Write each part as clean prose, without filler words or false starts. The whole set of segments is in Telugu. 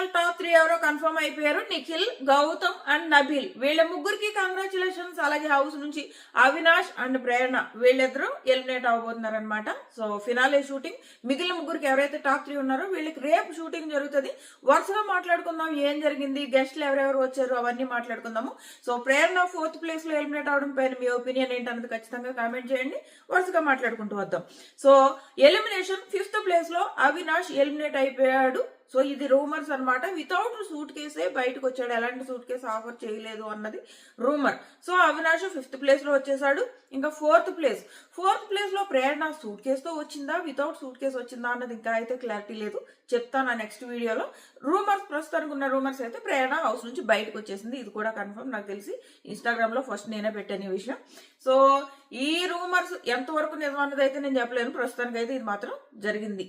ఫినాల్ టాప్ 3 ఎవరో కన్ఫర్మ్ అయిపోయారు. నిఖిల్, గౌతమ్ అండ్ నబీల్. వీళ్ళ ముగ్గురికి కంగ్రాచులేషన్స్. అలాగే హౌస్ నుంచి అవినాష్ అండ్ ప్రేరణ వీళ్ళిద్దరూ ఎలిమినేట్ అవబోతున్నారు అనమాట. So finale shooting. మిగిలిన ముగ్గురికి ఎవరైతే టాప్ 3 ఉన్నారో వీళ్ళకి రేపు షూటింగ్ జరుగుతుంది. వరుసగా మాట్లాడుకుందాం ఏం జరిగింది, గెస్ట్లు ఎవరెవరు వచ్చారు అవన్నీ మాట్లాడుకుందాము. సో ప్రేరణ 4th ప్లేస్ లో ఎలిమినేట్ అవడం పైన మీ ఒపీనియన్ ఏంటన్నది ఖచ్చితంగా కామెంట్ చేయండి. వరుసగా మాట్లాడుకుంటూ వద్దాం. సో ఎలిమినేషన్ 5th ప్లేస్ లో అవినాష్ ఎలిమినేట్ అయిపోయాడు. సో ఇది రూమర్స్ అనమాట. వితౌట్ సూట్ కేసే బయటకు వచ్చాడు. ఎలాంటి సూట్ కేసు ఆఫర్ చేయలేదు అన్నది rumour. So Avinash 5th place లో వచ్చేసాడు. ఇంకా 4th ప్లేస్ లో ప్రేరణ సూట్ కేసుతో వచ్చిందా, వితౌట్ సూట్ కేసు వచ్చిందా అన్నది ఇంకా అయితే క్లారిటీ లేదు. చెప్తాను నెక్స్ట్ వీడియోలో. రూమర్స్, ప్రస్తుతానికి ఉన్న రూమర్స్ అయితే ప్రేరణ హౌస్ నుంచి బయటకు వచ్చేసింది. ఇది కూడా కన్ఫర్మ్. నాకు తెలిసి ఇన్స్టాగ్రామ్ లో ఫస్ట్ నేనే పెట్టాను ఈ విషయం. సో ఈ రూమర్స్ ఎంతవరకు నిజం అన్నది అయితే నేను చెప్పలేను. ప్రస్తుతానికి అయితే ఇది మాత్రం జరిగింది.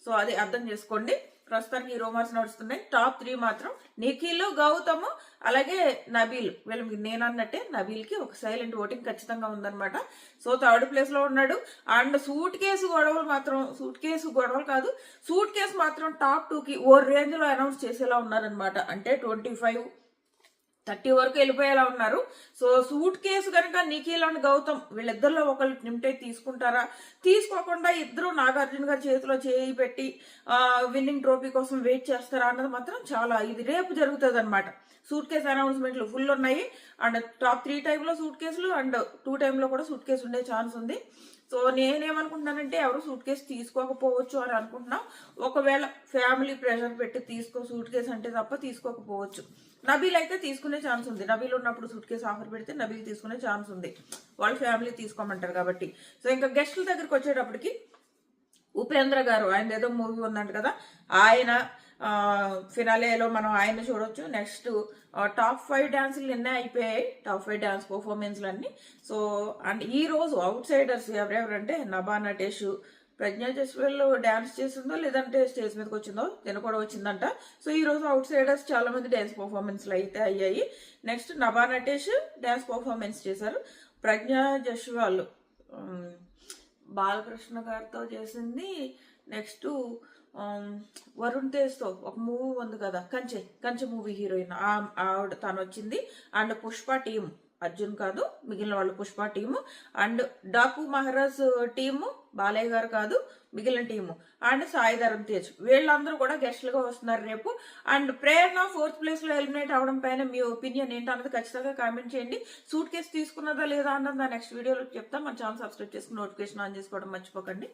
సో అది అర్థం చేసుకోండి. ప్రస్తుతానికి ఈ రూమర్స్ నడుస్తున్నాయి. టాప్ 3 మాత్రం నిఖిల్, గౌతమ్ అలాగే నబీల్. వీళ్ళకి నేను అన్నట్టే నబీల్ కి ఒక సైలెంట్ ఓటింగ్ ఖచ్చితంగా ఉందన్నమాట. సో 3rd ప్లేస్ లో ఉన్నాడు. అండ్ సూట్ కేసు మాత్రం టాప్ 2 కి ఓ రేంజ్ లో అనౌన్స్ చేసేలా ఉన్నారనమాట. అంటే 25-30 వరకు వెళ్ళిపోయేలా ఉన్నారు. సో సూట్ కేసు కనుక నిఖిల్ అండ్ గౌతమ్ వీళ్ళిద్దరిలో ఒకళ్ళు నిమిటేట్ తీసుకుంటారా, తీసుకోకుండా ఇద్దరు నాగార్జున గారి చేతిలో చేయి పెట్టి విన్నింగ్ ట్రోఫీ కోసం వెయిట్ చేస్తారా అన్నది మాత్రం చాలా ఇది రేపు జరుగుతుంది అనమాట. సూట్ కేసు అనౌన్స్మెంట్లు ఫుల్ ఉన్నాయి. అండ్ టాప్ 3 టైంలో సూట్ కేసులు అండ్ 2 టైంలో కూడా సూట్ కేసు ఉండే ఛాన్స్ ఉంది. సో నేనేమనుకుంటున్నానంటే ఎవరు సూట్ కేసు తీసుకోకపోవచ్చు అని అనుకుంటున్నాం. ఒకవేళ ఫ్యామిలీ ప్రెషర్ పెట్టి సూట్ కేసు అంటే తప్ప తీసుకోకపోవచ్చు. నబీల్ అయితే తీసుకునే ఛాన్స్ ఉంది. నబీల్ ఉన్నప్పుడు సూట్ కేసు ఆఫర్ పెడితే నబీల్ తీసుకునే ఛాన్స్ ఉంది. వాళ్ళ ఫ్యామిలీ తీసుకోమంటారు కాబట్టి. సో ఇంకా గెస్టుల దగ్గరికి వచ్చేటప్పటికి ఉపేంద్ర గారు, ఆయన ఏదో మూవీ ఉందంట కదా, ఆయన ఫినాలేలో మనం ఆయన చూడొచ్చు. నెక్స్ట్ టాప్ 5 డాన్సులు నిన్నే అయిపోయాయి. టాప్ 5 డాన్స్ పర్ఫార్మెన్స్లు అన్ని. సో అండ్ ఈ రోజు అవుట్ సైడర్స్ ఎవరెవరంటే నభా నటేష్, ప్రజ్ఞా జస్వాల్ డాన్స్ చేసిందో లేదంటే స్టేజ్ మీదకి వచ్చిందో తిన కూడా వచ్చిందంట. సో ఈ రోజు అవుట్ సైడర్స్ చాలా మంది డాన్స్ పర్ఫార్మెన్స్లు అయితే అయ్యాయి. Next Nabha Natesh dance performance చేశారు. ప్రజ్ఞా జస్వాల్ బాలకృష్ణ గారితో చేసింది. నెక్స్ట్ వరుణ్ తేజ్తో ఒక మూవీ ఉంది కదా, కంచె మూవీ హీరోయిన్, ఆవిడ తను వచ్చింది. అండ్ పుష్ప టీం, అర్జున్ కాదు మిగిలిన వాళ్ళు Pushpa team. And Daaku Maharaj team, Balayya గారు కాదు మిగిలిన టీము. అండ్ సాయి ధరమ్ తేజ్, వీళ్ళందరూ కూడా గెస్ట్లుగా వస్తున్నారు రేపు. అండ్ ప్రేరణ 4th ప్లేస్ లో ఎలిమినేట్ అవడం పైన మీ ఒపీనియన్ ఏంటన్నది ఖచ్చితంగా కామెంట్ చేయండి. సూట్ కేసు తీసుకున్నదా లేదా అన్నది నా నెక్స్ట్ వీడియోలో చెప్తా. మన ఛానల్ సబ్స్క్రైబ్ చేసుకుని నోటిఫికేషన్ ఆన్ చేసుకోవడం మర్చిపోకండి.